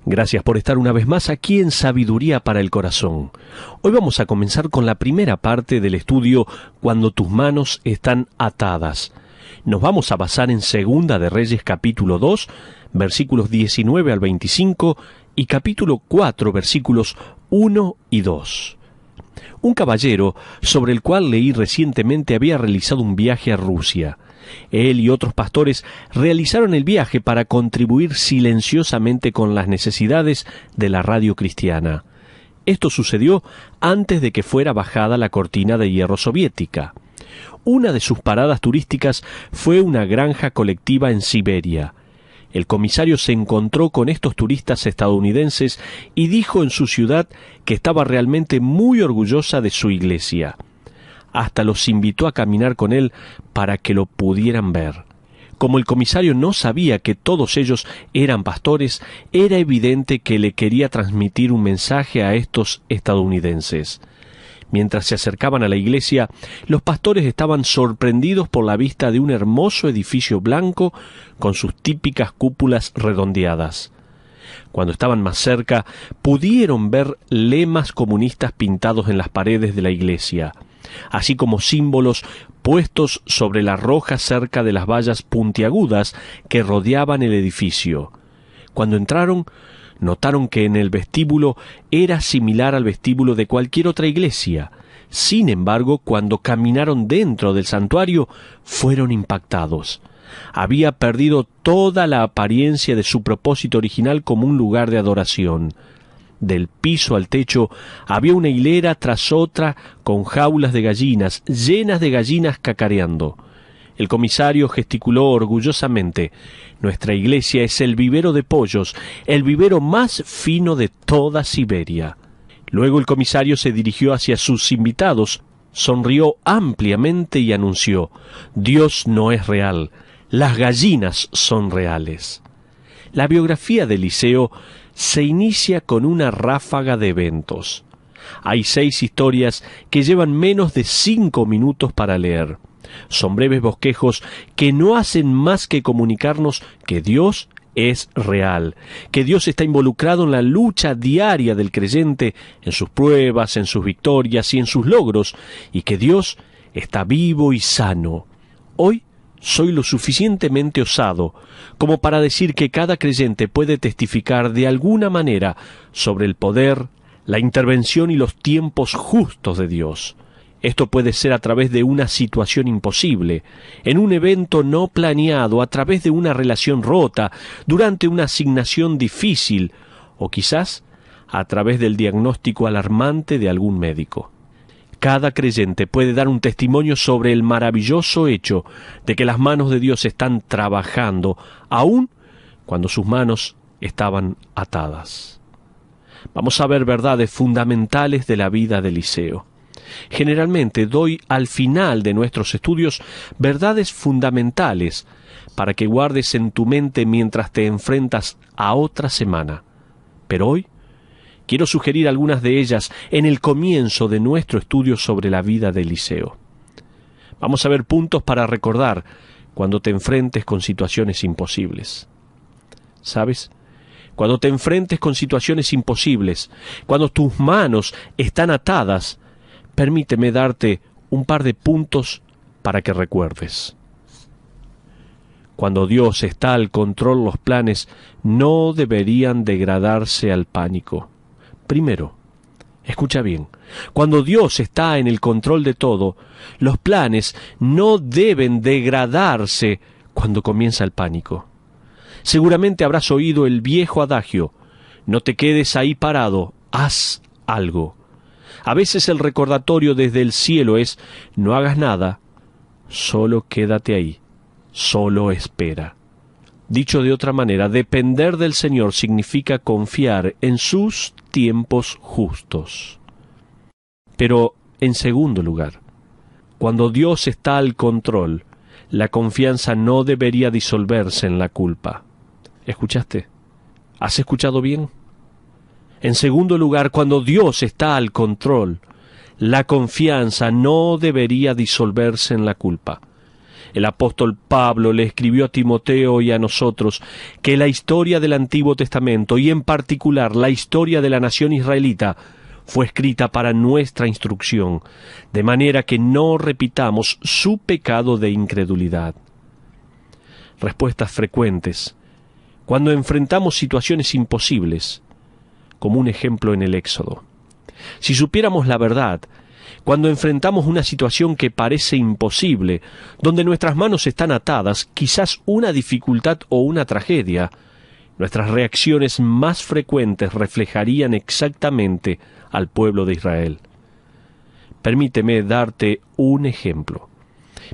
Gracias por estar una vez más aquí en Sabiduría para el Corazón. Hoy vamos a comenzar con la primera parte del estudio Cuando tus manos están atadas. Nos vamos a basar en Segunda de Reyes capítulo 2, versículos 19 al 25 y capítulo 4, versículos 1 y 2. Un caballero sobre el cual leí recientemente había realizado un viaje a Rusia. Él y otros pastores realizaron el viaje para contribuir silenciosamente con las necesidades de la radio cristiana. Esto sucedió antes de que fuera bajada la cortina de hierro soviética. Una de sus paradas turísticas fue una granja colectiva en Siberia. El comisario se encontró con estos turistas estadounidenses y dijo en su ciudad que estaba realmente muy orgullosa de su iglesia. Hasta los invitó a caminar con él para que lo pudieran ver. Como el comisario no sabía que todos ellos eran pastores, era evidente que le quería transmitir un mensaje a estos estadounidenses. Mientras se acercaban a la iglesia, los pastores estaban sorprendidos por la vista de un hermoso edificio blanco con sus típicas cúpulas redondeadas. Cuando estaban más cerca, pudieron ver lemas comunistas pintados en las paredes de la iglesia, así como símbolos puestos sobre la roja cerca de las vallas puntiagudas que rodeaban el edificio. Cuando entraron, notaron que en el vestíbulo era similar al vestíbulo de cualquier otra iglesia. Sin embargo, cuando caminaron dentro del santuario, fueron impactados. Había perdido toda la apariencia de su propósito original como un lugar de adoración. Del piso al techo había una hilera tras otra con jaulas de gallinas, llenas de gallinas cacareando. El comisario gesticuló orgullosamente. Nuestra iglesia es el vivero de pollos, el vivero más fino de toda Siberia. Luego el comisario se dirigió hacia sus invitados, sonrió ampliamente y anunció: Dios no es real, las gallinas son reales. La biografía de Eliseo se inicia con una ráfaga de eventos. Hay 6 historias que llevan menos de 5 minutos para leer. Son breves bosquejos que no hacen más que comunicarnos que Dios es real, que Dios está involucrado en la lucha diaria del creyente, en sus pruebas, en sus victorias y en sus logros, y que Dios está vivo y sano. Hoy soy lo suficientemente osado como para decir que cada creyente puede testificar de alguna manera sobre el poder, la intervención y los tiempos justos de Dios. Esto puede ser a través de una situación imposible, en un evento no planeado, a través de una relación rota, durante una asignación difícil, o quizás a través del diagnóstico alarmante de algún médico. Cada creyente puede dar un testimonio sobre el maravilloso hecho de que las manos de Dios están trabajando, aun cuando sus manos estaban atadas. Vamos a ver verdades fundamentales de la vida de Eliseo. Generalmente doy al final de nuestros estudios verdades fundamentales para que guardes en tu mente mientras te enfrentas a otra semana. Pero hoy quiero sugerir algunas de ellas en el comienzo de nuestro estudio sobre la vida de Eliseo. Vamos a ver puntos para recordar cuando te enfrentes con situaciones imposibles. ¿Sabes? Cuando te enfrentes con situaciones imposibles, cuando tus manos están atadas, permíteme darte un par de puntos para que recuerdes. Cuando Dios está al control, los planes no deberían degradarse al pánico. Primero, escucha bien, cuando Dios está en el control de todo, los planes no deben degradarse cuando comienza el pánico. Seguramente habrás oído el viejo adagio: no te quedes ahí parado, haz algo. A veces el recordatorio desde el cielo es: no hagas nada, solo quédate ahí, solo espera. Dicho de otra manera, depender del Señor significa confiar en sus tiempos justos. Pero, en segundo lugar, cuando Dios está al control, la confianza no debería disolverse en la culpa. ¿Escuchaste? ¿Has escuchado bien? En segundo lugar, cuando Dios está al control, la confianza no debería disolverse en la culpa. El apóstol Pablo le escribió a Timoteo y a nosotros que la historia del Antiguo Testamento, y en particular la historia de la nación israelita, fue escrita para nuestra instrucción, de manera que no repitamos su pecado de incredulidad. Respuestas frecuentes cuando enfrentamos situaciones imposibles, como un ejemplo en el Éxodo. Si supiéramos la verdad, cuando enfrentamos una situación que parece imposible, donde nuestras manos están atadas, quizás una dificultad o una tragedia, nuestras reacciones más frecuentes reflejarían exactamente al pueblo de Israel. Permíteme darte un ejemplo.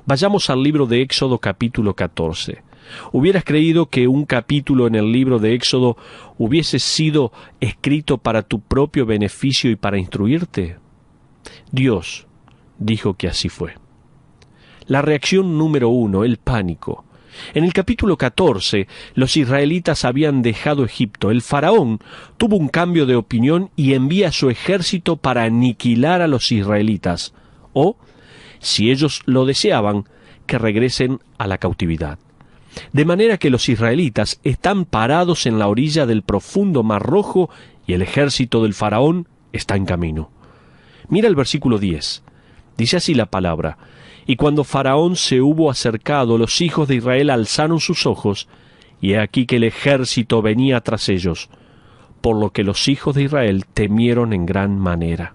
Vayamos al libro de Éxodo capítulo 14. ¿Hubieras creído que un capítulo en el libro de Éxodo hubiese sido escrito para tu propio beneficio y para instruirte? Dios dijo que así fue. La reacción número 1, el pánico. En el capítulo 14, los israelitas habían dejado Egipto. El faraón tuvo un cambio de opinión y envía a su ejército para aniquilar a los israelitas, o, si ellos lo deseaban, que regresen a la cautividad. De manera que los israelitas están parados en la orilla del profundo Mar Rojo y el ejército del faraón está en camino. Mira el versículo 10. Dice así la palabra: y cuando Faraón se hubo acercado, los hijos de Israel alzaron sus ojos, y he aquí que el ejército venía tras ellos, por lo que los hijos de Israel temieron en gran manera.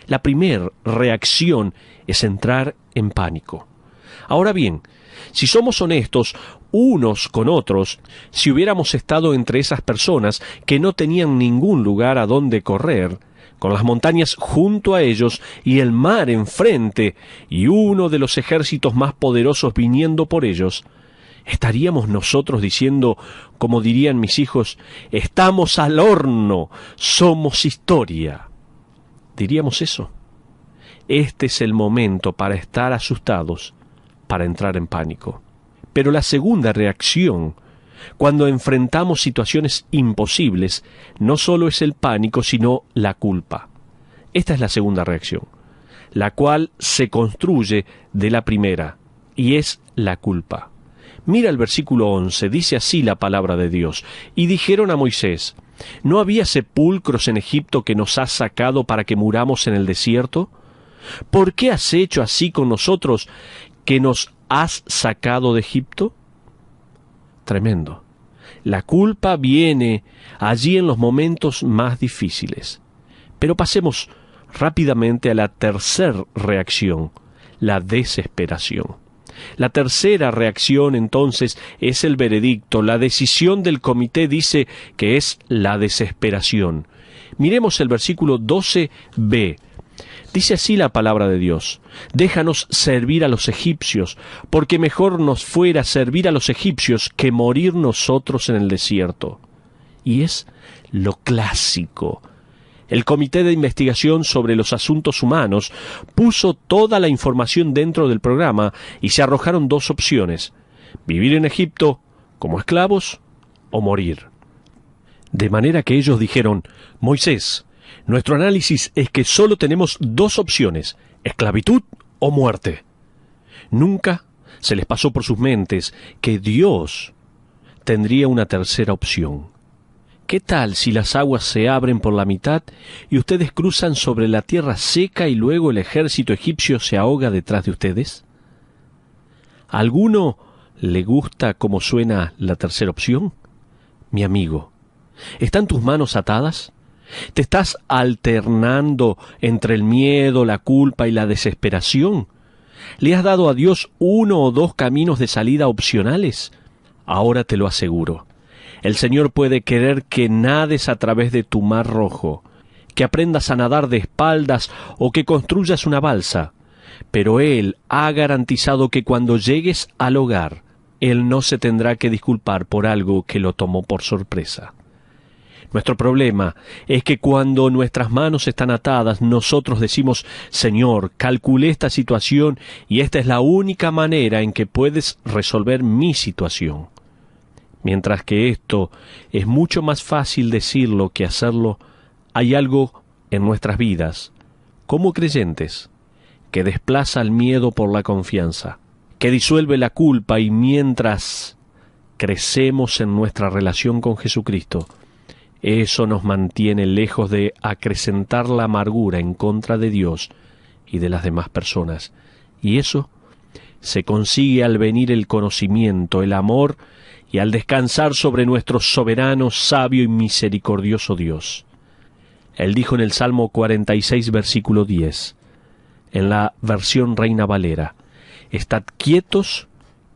La primera reacción es entrar en pánico. Ahora bien, si somos honestos unos con otros, si hubiéramos estado entre esas personas que no tenían ningún lugar a donde correr, con las montañas junto a ellos y el mar enfrente, y uno de los ejércitos más poderosos viniendo por ellos, ¿estaríamos nosotros diciendo, como dirían mis hijos, estamos al horno, somos historia? ¿Diríamos eso? Este es el momento para estar asustados, para entrar en pánico. Pero la segunda reacción, cuando enfrentamos situaciones imposibles, no solo es el pánico, sino la culpa. Esta es la segunda reacción, la cual se construye de la primera, y es la culpa. Mira el versículo 11, dice así la palabra de Dios: y dijeron a Moisés, ¿no había sepulcros en Egipto que nos has sacado para que muramos en el desierto? ¿Por qué has hecho así con nosotros, que nos has sacado de Egipto? Tremendo. La culpa viene allí en los momentos más difíciles. Pero pasemos rápidamente a la tercera reacción, la desesperación. La tercera reacción, entonces, es el veredicto. La decisión del comité dice que es la desesperación. Miremos el versículo 12b. Dice así la palabra de Dios: déjanos servir a los egipcios, porque mejor nos fuera servir a los egipcios que morir nosotros en el desierto. Y es lo clásico. El Comité de Investigación sobre los Asuntos Humanos puso toda la información dentro del programa y se arrojaron dos opciones: vivir en Egipto como esclavos o morir. De manera que ellos dijeron: Moisés, nuestro análisis es que solo tenemos dos opciones: esclavitud o muerte. Nunca se les pasó por sus mentes que Dios tendría una tercera opción. ¿Qué tal si las aguas se abren por la mitad y ustedes cruzan sobre la tierra seca y luego el ejército egipcio se ahoga detrás de ustedes? ¿A alguno le gusta cómo suena la tercera opción? Mi amigo, ¿están tus manos atadas? ¿Te estás alternando entre el miedo, la culpa y la desesperación? ¿Le has dado a Dios uno o dos caminos de salida opcionales? Ahora te lo aseguro. El Señor puede querer que nades a través de tu mar rojo, que aprendas a nadar de espaldas o que construyas una balsa, pero Él ha garantizado que cuando llegues al hogar, Él no se tendrá que disculpar por algo que lo tomó por sorpresa. Nuestro problema es que cuando nuestras manos están atadas, nosotros decimos: Señor, calculé esta situación y esta es la única manera en que puedes resolver mi situación. Mientras que esto es mucho más fácil decirlo que hacerlo, hay algo en nuestras vidas, como creyentes, que desplaza el miedo por la confianza, que disuelve la culpa, y mientras crecemos en nuestra relación con Jesucristo, eso nos mantiene lejos de acrecentar la amargura en contra de Dios y de las demás personas. Y eso se consigue al venir el conocimiento, el amor, y al descansar sobre nuestro soberano, sabio y misericordioso Dios. Él dijo en el Salmo 46, versículo 10, en la versión Reina Valera: «Estad quietos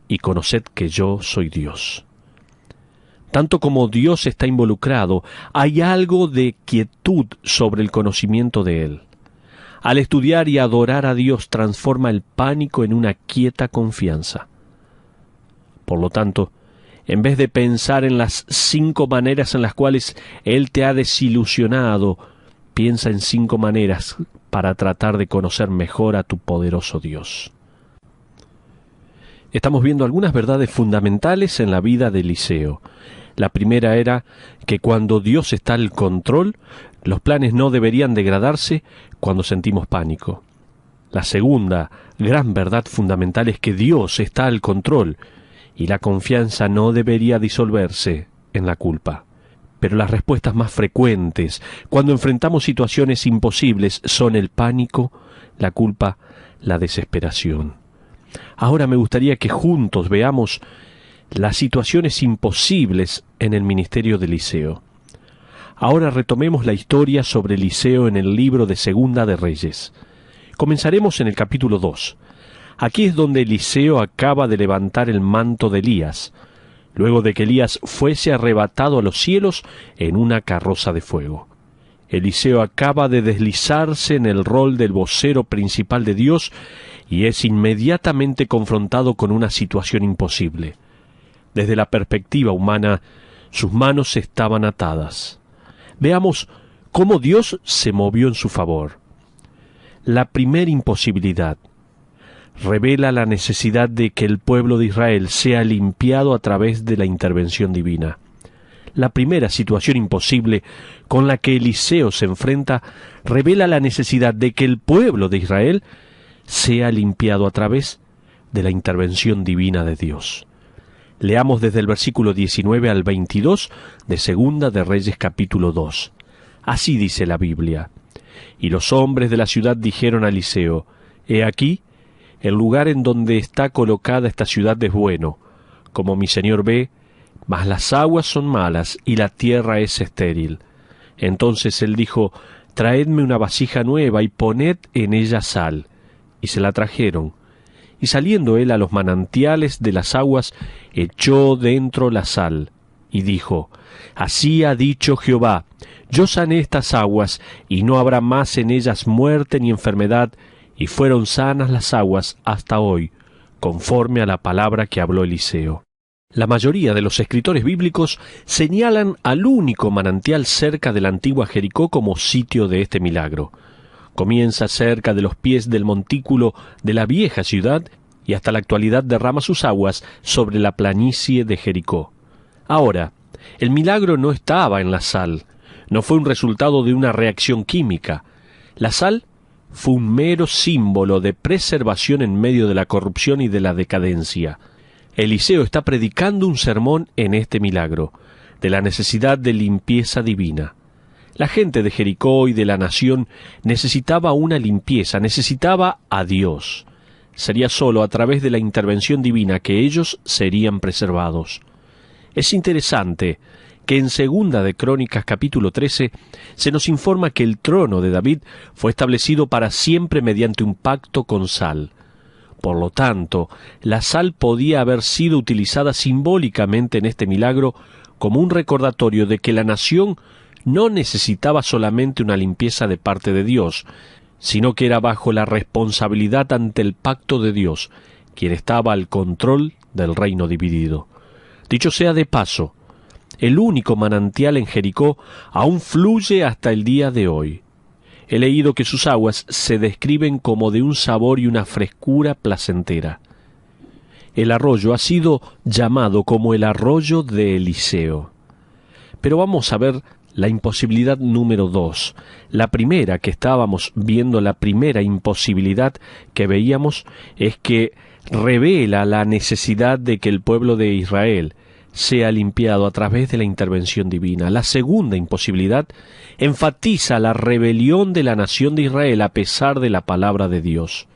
y conoced que yo soy Dios». Tanto como Dios está involucrado, hay algo de quietud sobre el conocimiento de Él. Al estudiar y adorar a Dios transforma el pánico en una quieta confianza. Por lo tanto, en vez de pensar en las 5 maneras en las cuales Él te ha desilusionado, piensa en 5 maneras para tratar de conocer mejor a tu poderoso Dios. Estamos viendo algunas verdades fundamentales en la vida de Eliseo. La primera era que cuando Dios está al control, los planes no deberían degradarse cuando sentimos pánico. La segunda gran verdad fundamental es que Dios está al control y la confianza no debería disolverse en la culpa. Pero las respuestas más frecuentes cuando enfrentamos situaciones imposibles son el pánico, la culpa, la desesperación. Ahora me gustaría que juntos veamos las situaciones imposibles en el ministerio de Eliseo. Ahora retomemos la historia sobre Eliseo en el libro de Segunda de Reyes. Comenzaremos en el capítulo 2. Aquí es donde Eliseo acaba de levantar el manto de Elías, luego de que Elías fuese arrebatado a los cielos en una carroza de fuego. Eliseo acaba de deslizarse en el rol del vocero principal de Dios y es inmediatamente confrontado con una situación imposible. Desde la perspectiva humana, sus manos estaban atadas. Veamos cómo Dios se movió en su favor. La primera imposibilidad revela la necesidad de que el pueblo de Israel sea limpiado a través de la intervención divina. La primera situación imposible con la que Eliseo se enfrenta revela la necesidad de que el pueblo de Israel sea limpiado a través de la intervención divina de Dios. Leamos desde el versículo 19 al 22 de Segunda de Reyes capítulo 2. Así dice la Biblia: «Y los hombres de la ciudad dijeron a Eliseo: He aquí, el lugar en donde está colocada esta ciudad es bueno, como mi señor ve, mas las aguas son malas y la tierra es estéril». Entonces él dijo: «Traedme una vasija nueva y poned en ella sal». Y se la trajeron. Y saliendo él a los manantiales de las aguas, echó dentro la sal, y dijo: «Así ha dicho Jehová, yo sané estas aguas, y no habrá más en ellas muerte ni enfermedad, y fueron sanas las aguas hasta hoy, conforme a la palabra que habló Eliseo». La mayoría de los escritores bíblicos señalan al único manantial cerca de la antigua Jericó como sitio de este milagro. Comienza cerca de los pies del montículo de la vieja ciudad y hasta la actualidad derrama sus aguas sobre la planicie de Jericó. Ahora, el milagro no estaba en la sal, no fue un resultado de una reacción química. La sal fue un mero símbolo de preservación en medio de la corrupción y de la decadencia. Eliseo está predicando un sermón en este milagro, de la necesidad de limpieza divina. La gente de Jericó y de la nación necesitaba una limpieza, necesitaba a Dios. Sería sólo a través de la intervención divina que ellos serían preservados. Es interesante que en Segunda de Crónicas capítulo 13 se nos informa que el trono de David fue establecido para siempre mediante un pacto con sal. Por lo tanto, la sal podía haber sido utilizada simbólicamente en este milagro como un recordatorio de que la nación no necesitaba solamente una limpieza de parte de Dios, sino que era bajo la responsabilidad ante el pacto de Dios, quien estaba al control del reino dividido. Dicho sea de paso, el único manantial en Jericó aún fluye hasta el día de hoy. He leído que sus aguas se describen como de un sabor y una frescura placentera. El arroyo ha sido llamado como el arroyo de Eliseo. Pero vamos a ver la imposibilidad número 2. La primera que estábamos viendo, la primera imposibilidad que veíamos, es que revela la necesidad de que el pueblo de Israel sea limpiado a través de la intervención divina. La segunda imposibilidad enfatiza la rebelión de la nación de Israel a pesar de la palabra de Dios.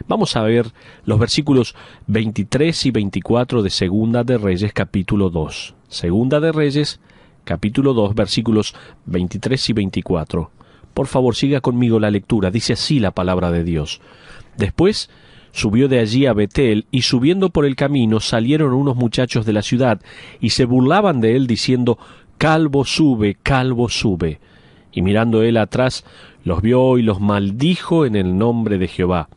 Vamos a ver los versículos 23 y 24 de Segunda de Reyes, capítulo 2. Segunda de Reyes, capítulo 2, versículos 23 y 24. Por favor, siga conmigo la lectura. Dice así la palabra de Dios. Después subió de allí a Betel, y subiendo por el camino salieron unos muchachos de la ciudad, y se burlaban de él, diciendo, calvo sube, calvo sube. Y mirando él atrás, los vio y los maldijo en el nombre de Jehová.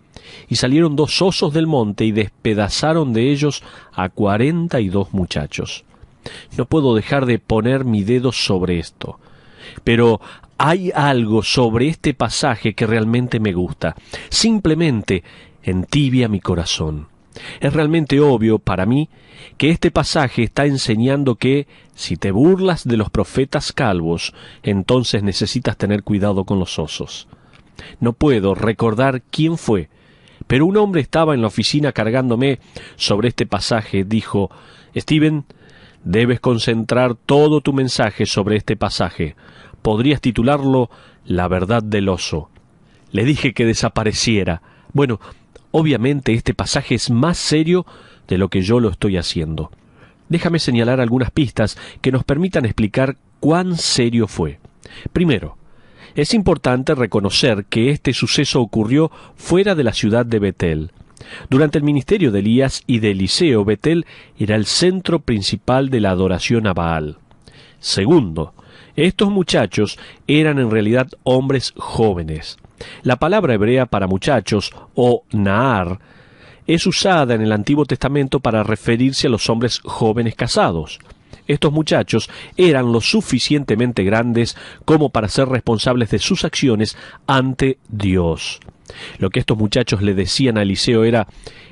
Y salieron 2 osos del monte, y despedazaron de ellos a 42 muchachos. No puedo dejar de poner mi dedo sobre esto, pero hay algo sobre este pasaje que realmente me gusta. Simplemente entibia mi corazón. Es realmente obvio para mí que este pasaje está enseñando que si te burlas de los profetas calvos, entonces necesitas tener cuidado con los osos. No puedo recordar quién fue, pero un hombre estaba en la oficina cargándome sobre este pasaje. Dijo, Steven, debes concentrar todo tu mensaje sobre este pasaje. Podrías titularlo La verdad del oso. Le dije que desapareciera. Bueno, obviamente este pasaje es más serio de lo que yo lo estoy haciendo. Déjame señalar algunas pistas que nos permitan explicar cuán serio fue. Primero, es importante reconocer que este suceso ocurrió fuera de la ciudad de Betel. Durante el ministerio de Elías y de Eliseo, Betel era el centro principal de la adoración a Baal. Segundo, estos muchachos eran en realidad hombres jóvenes. La palabra hebrea para muchachos, o Naar, es usada en el Antiguo Testamento para referirse a los hombres jóvenes casados. Estos muchachos eran lo suficientemente grandes como para ser responsables de sus acciones ante Dios. Lo que estos muchachos le decían a Eliseo era,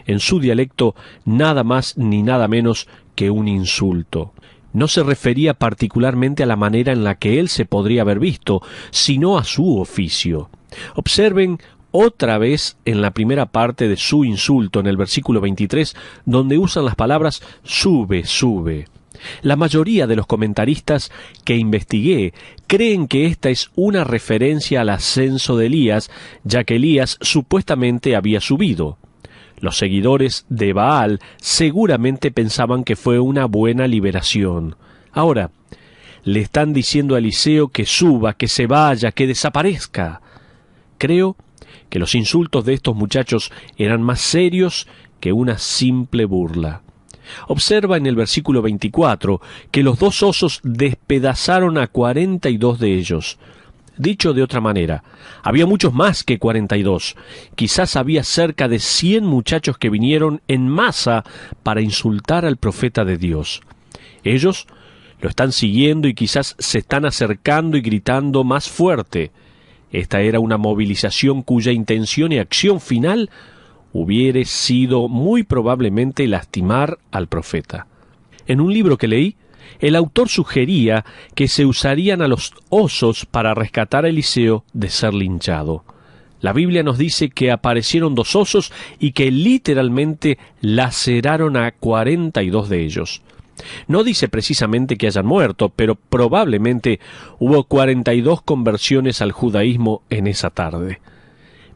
en su dialecto, nada más ni nada menos que un insulto. No se refería particularmente a la manera en la que él se podría haber visto, sino a su oficio. Observen otra vez en la primera parte de su insulto, en el versículo 23, donde usan las palabras sube, sube. La mayoría de los comentaristas que investigué creen que esta es una referencia al ascenso de Elías, ya que Elías supuestamente había subido. Los seguidores de Baal seguramente pensaban que fue una buena liberación. Ahora, le están diciendo a Eliseo que suba, que se vaya, que desaparezca. Creo que los insultos de estos muchachos eran más serios que una simple burla. Observa en el versículo 24 que los 2 osos despedazaron a 42 de ellos. Dicho de otra manera, había muchos más que 42. Quizás había cerca de 100 muchachos que vinieron en masa para insultar al profeta de Dios. Ellos lo están siguiendo y quizás se están acercando y gritando más fuerte. Esta era una movilización cuya intención y acción final hubiera sido muy probablemente lastimar al profeta. En un libro que leí, el autor sugería que se usarían a los osos para rescatar a Eliseo de ser linchado. La Biblia nos dice que aparecieron 2 osos y que literalmente laceraron a 42 de ellos. No dice precisamente que hayan muerto, pero probablemente hubo 42 conversiones al judaísmo en esa tarde.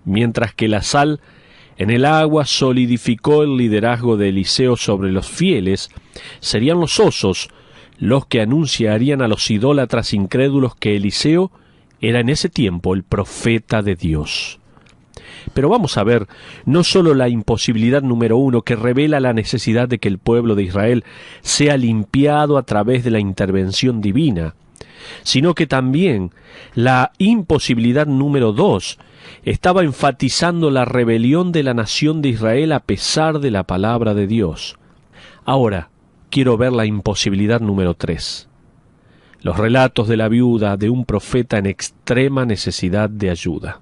Mientras que la sal en el agua solidificó el liderazgo de Eliseo sobre los fieles, serían los osos los que anunciarían a los idólatras incrédulos que Eliseo era en ese tiempo el profeta de Dios. Pero vamos a ver no solo la imposibilidad número 1 que revela la necesidad de que el pueblo de Israel sea limpiado a través de la intervención divina, sino que también la imposibilidad número 2 estaba enfatizando la rebelión de la nación de Israel a pesar de la palabra de Dios. Ahora, quiero ver la imposibilidad número 3. Los relatos de la viuda de un profeta en extrema necesidad de ayuda.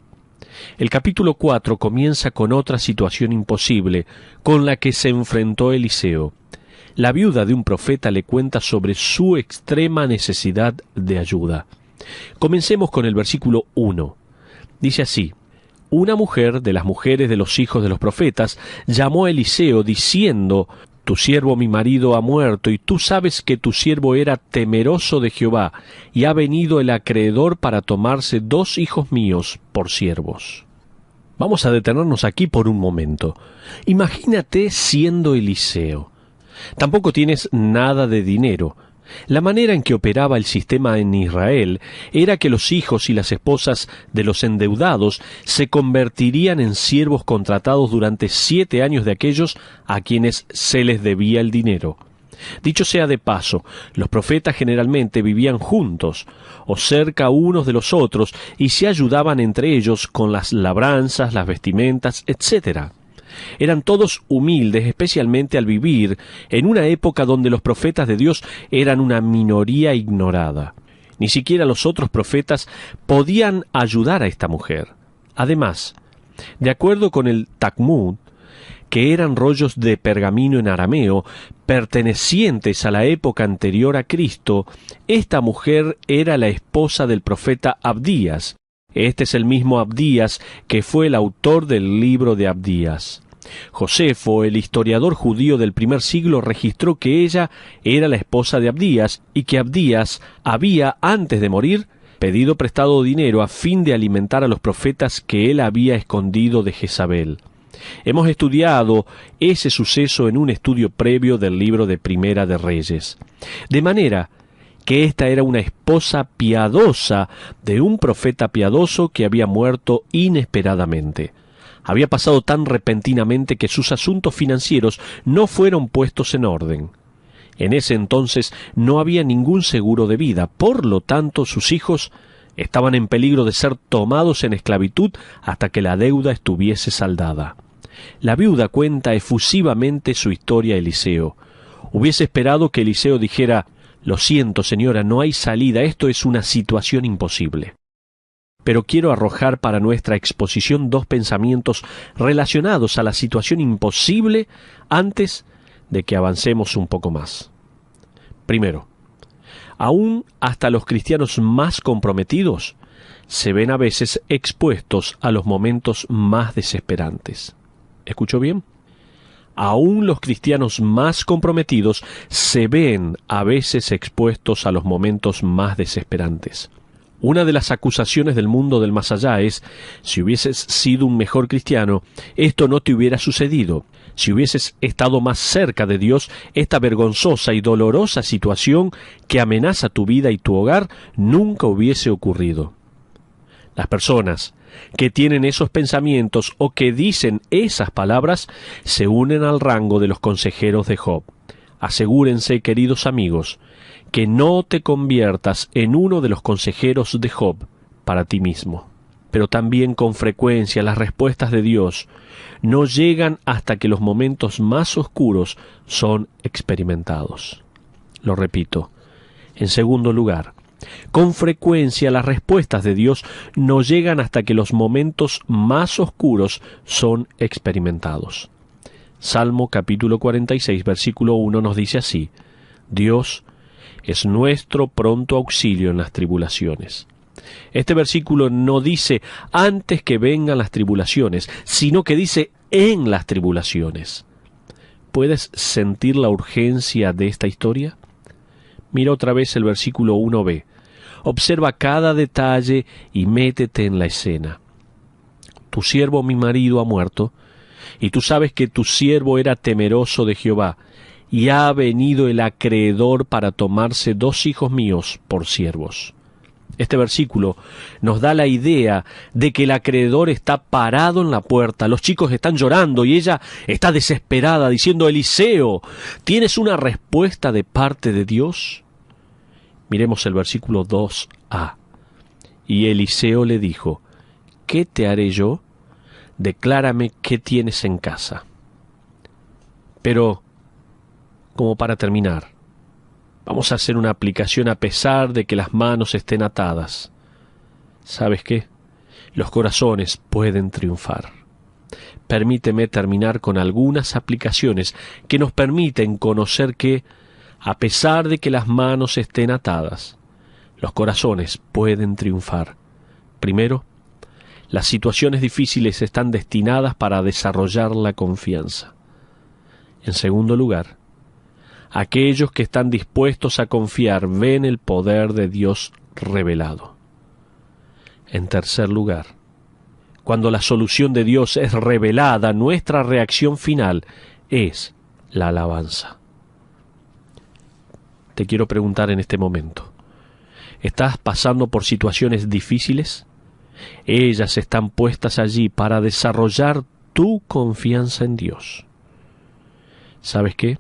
El capítulo 4 comienza con otra situación imposible con la que se enfrentó Eliseo. la viuda de un profeta le cuenta sobre su extrema necesidad de ayuda. Comencemos con el versículo 1. Dice así: una mujer de las mujeres de los hijos de los profetas llamó a Eliseo diciendo: tu siervo mi marido ha muerto, y tú sabes que tu siervo era temeroso de Jehová, y ha venido el acreedor para tomarse 2 hijos míos por siervos. Vamos a detenernos aquí por un momento. Imagínate siendo Eliseo. Tampoco tienes nada de dinero. La manera en que operaba el sistema en Israel era que los hijos y las esposas de los endeudados se convertirían en siervos contratados durante 7 años de aquellos a quienes se les debía el dinero. Dicho sea de paso, los profetas generalmente vivían juntos o cerca unos de los otros y se ayudaban entre ellos con las labranzas, las vestimentas, etc. Eran todos humildes, especialmente al vivir en una época donde los profetas de Dios eran una minoría ignorada. Ni siquiera los otros profetas podían ayudar a esta mujer. Además, de acuerdo con el Talmud, que eran rollos de pergamino en arameo, pertenecientes a la época anterior a Cristo, esta mujer era la esposa del profeta Abdías. Este es el mismo Abdías que fue el autor del libro de Abdías. Josefo, el historiador judío del primer siglo, registró que ella era la esposa de Abdías y que Abdías había, antes de morir, pedido prestado dinero a fin de alimentar a los profetas que él había escondido de Jezabel. Hemos estudiado ese suceso en un estudio previo del libro de Primera de Reyes. De manera que esta era una esposa piadosa de un profeta piadoso que había muerto inesperadamente. Había pasado tan repentinamente que sus asuntos financieros no fueron puestos en orden. En ese entonces no había ningún seguro de vida, por lo tanto sus hijos estaban en peligro de ser tomados en esclavitud hasta que la deuda estuviese saldada. La viuda cuenta efusivamente su historia a Eliseo. Hubiese esperado que Eliseo dijera: lo siento, señora, no hay salida, esto es una situación imposible. Pero quiero arrojar para nuestra exposición 2 pensamientos relacionados a la situación imposible antes de que avancemos un poco más. Primero, aún hasta los cristianos más comprometidos se ven a veces expuestos a los momentos más desesperantes. ¿Escuchó bien? Aún los cristianos más comprometidos se ven a veces expuestos a los momentos más desesperantes. Una de las acusaciones del mundo del más allá es: si hubieses sido un mejor cristiano, esto no te hubiera sucedido. Si hubieses estado más cerca de Dios, esta vergonzosa y dolorosa situación que amenaza tu vida y tu hogar nunca hubiese ocurrido. Las personas que tienen esos pensamientos o que dicen esas palabras se unen al rango de los consejeros de Job. Asegúrense, queridos amigos, que no te conviertas en uno de los consejeros de Job para ti mismo. Pero también con frecuencia las respuestas de Dios no llegan hasta que los momentos más oscuros son experimentados. Lo repito. En segundo lugar, con frecuencia las respuestas de Dios no llegan hasta que los momentos más oscuros son experimentados. Salmo capítulo 46, versículo 1 nos dice así: Dios es nuestro pronto auxilio en las tribulaciones. Este versículo no dice antes que vengan las tribulaciones, sino que dice en las tribulaciones. ¿Puedes sentir la urgencia de esta historia? Mira otra vez el versículo 1b. Observa cada detalle y métete en la escena. Tu siervo mi marido ha muerto, y tú sabes que tu siervo era temeroso de Jehová, y ha venido el acreedor para tomarse 2 hijos míos por siervos. Este versículo nos da la idea de que el acreedor está parado en la puerta, los chicos están llorando y ella está desesperada diciendo: Eliseo, ¿tienes una respuesta de parte de Dios? Miremos el versículo 2a. Y Eliseo le dijo: ¿qué te haré yo? Declárame qué tienes en casa. Pero, como para terminar, vamos a hacer una aplicación a pesar de que las manos estén atadas. ¿Sabes qué? Los corazones pueden triunfar. permíteme terminar con algunas aplicaciones que nos permiten conocer que, a pesar de que las manos estén atadas, los corazones pueden triunfar. Primero, las situaciones difíciles están destinadas para desarrollar la confianza. En segundo lugar, aquellos que están dispuestos a confiar ven el poder de Dios revelado. En tercer lugar, cuando la solución de Dios es revelada, nuestra reacción final es la alabanza. Te quiero preguntar en este momento, ¿estás pasando por situaciones difíciles? Ellas están puestas allí para desarrollar tu confianza en Dios. ¿Sabes qué?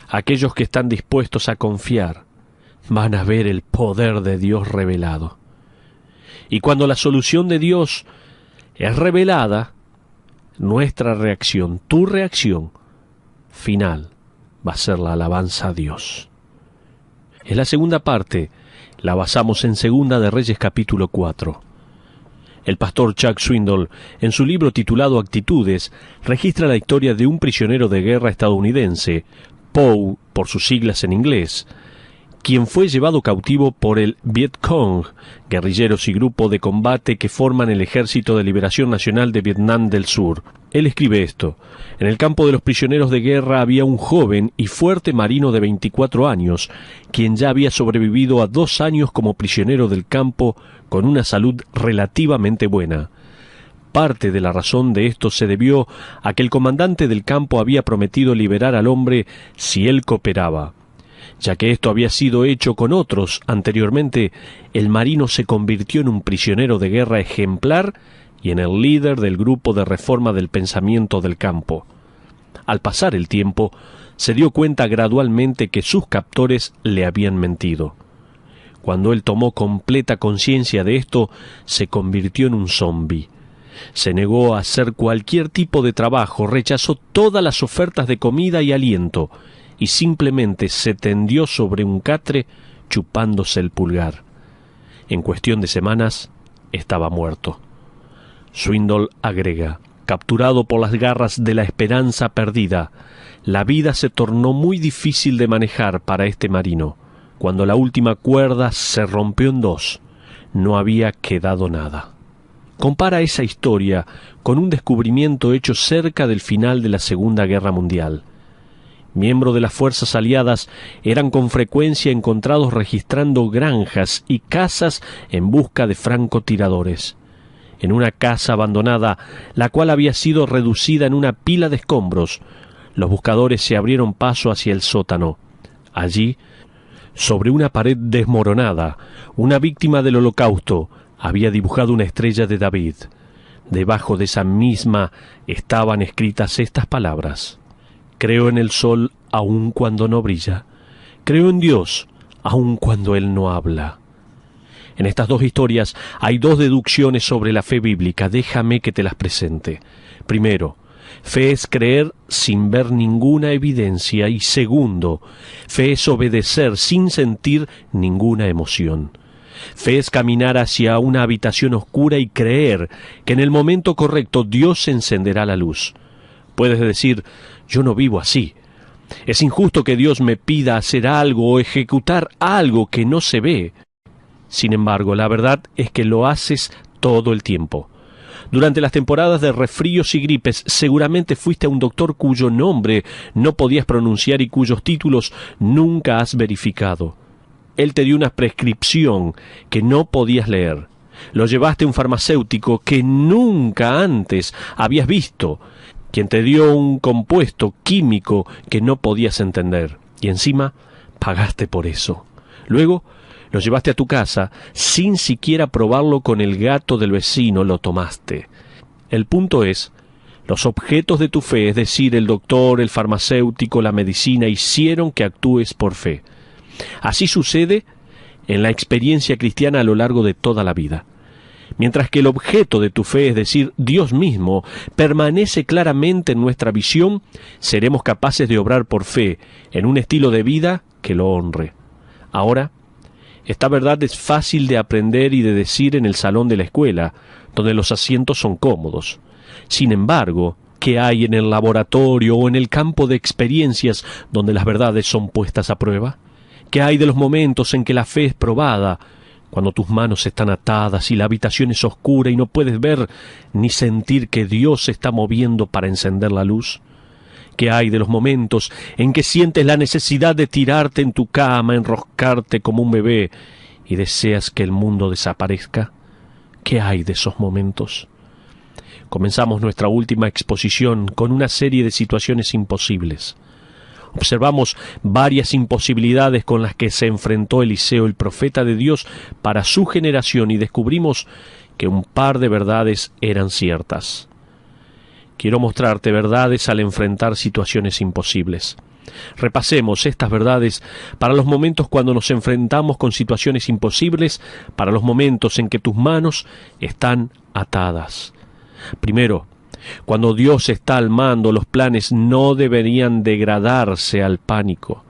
Aquellos que están dispuestos a confiar van a ver el poder de Dios revelado. Y cuando la solución de Dios es revelada, nuestra reacción, tu reacción final, va a ser la alabanza a Dios. En la segunda parte la basamos en Segunda de Reyes capítulo 4. El pastor Chuck Swindoll, en su libro titulado Actitudes, registra la historia de un prisionero de guerra estadounidense, Poe, por sus siglas en inglés, quien fue llevado cautivo por el Viet Cong, guerrilleros y grupo de combate que forman el Ejército de Liberación Nacional de Vietnam del Sur. Él escribe esto: en el campo de los prisioneros de guerra había un joven y fuerte marino de 24 años, quien ya había sobrevivido a 2 años como prisionero del campo con una salud relativamente buena. Parte de la razón de esto se debió a que el comandante del campo había prometido liberar al hombre si él cooperaba. Ya que esto había sido hecho con otros anteriormente, el marino se convirtió en un prisionero de guerra ejemplar y en el líder del grupo de reforma del pensamiento del campo. Al pasar el tiempo, se dio cuenta gradualmente que sus captores le habían mentido. Cuando él tomó completa conciencia de esto, se convirtió en un zombi. Se negó a hacer cualquier tipo de trabajo, rechazó todas las ofertas de comida y aliento, y simplemente se tendió sobre un catre chupándose el pulgar. En cuestión de semanas, estaba muerto. Swindoll agrega: capturado por las garras de la esperanza perdida, la vida se tornó muy difícil de manejar para este marino. Cuando la última cuerda se rompió en 2, no había quedado nada. Compara esa historia con un descubrimiento hecho cerca del final de la Segunda Guerra Mundial. Miembros de las fuerzas aliadas eran con frecuencia encontrados registrando granjas y casas en busca de francotiradores. En una casa abandonada, la cual había sido reducida en una pila de escombros, los buscadores se abrieron paso hacia el sótano. Allí, sobre una pared desmoronada, una víctima del Holocausto había dibujado una estrella de David. Debajo de esa misma estaban escritas estas palabras: creo en el sol aun cuando no brilla. Creo en Dios aun cuando Él no habla. En estas 2 historias hay 2 deducciones sobre la fe bíblica. Déjame que te las presente. Primero, fe es creer sin ver ninguna evidencia. Y segundo, fe es obedecer sin sentir ninguna emoción. Fe es caminar hacia una habitación oscura y creer que en el momento correcto Dios encenderá la luz. Puedes decir: yo no vivo así. Es injusto que Dios me pida hacer algo o ejecutar algo que no se ve. Sin embargo, la verdad es que lo haces todo el tiempo. Durante las temporadas de resfríos y gripes, seguramente fuiste a un doctor cuyo nombre no podías pronunciar y cuyos títulos nunca has verificado. Él te dio una prescripción que no podías leer. Lo llevaste a un farmacéutico que nunca antes habías visto, quien te dio un compuesto químico que no podías entender. Y encima, pagaste por eso. Luego, lo llevaste a tu casa, sin siquiera probarlo con el gato del vecino, lo tomaste. El punto es, los objetos de tu fe, es decir, el doctor, el farmacéutico, la medicina, hicieron que actúes por fe. Así sucede en la experiencia cristiana a lo largo de toda la vida. Mientras que el objeto de tu fe, es decir, Dios mismo, permanece claramente en nuestra visión, seremos capaces de obrar por fe en un estilo de vida que lo honre. Ahora, esta verdad es fácil de aprender y de decir en el salón de la escuela, donde los asientos son cómodos. Sin embargo, ¿qué hay en el laboratorio o en el campo de experiencias donde las verdades son puestas a prueba? ¿Qué hay de los momentos en que la fe es probada, cuando tus manos están atadas y la habitación es oscura y no puedes ver ni sentir que Dios se está moviendo para encender la luz? ¿Qué hay de los momentos en que sientes la necesidad de tirarte en tu cama, enroscarte como un bebé y deseas que el mundo desaparezca? ¿Qué hay de esos momentos? Comenzamos nuestra última exposición con una serie de situaciones imposibles. Observamos varias imposibilidades con las que se enfrentó Eliseo, el profeta de Dios, para su generación, y descubrimos que un par de verdades eran ciertas. Quiero mostrarte verdades al enfrentar situaciones imposibles. Repasemos estas verdades para los momentos cuando nos enfrentamos con situaciones imposibles, para los momentos en que tus manos están atadas. Primero, cuando Dios está al mando, los planes no deberían degradarse al pánico.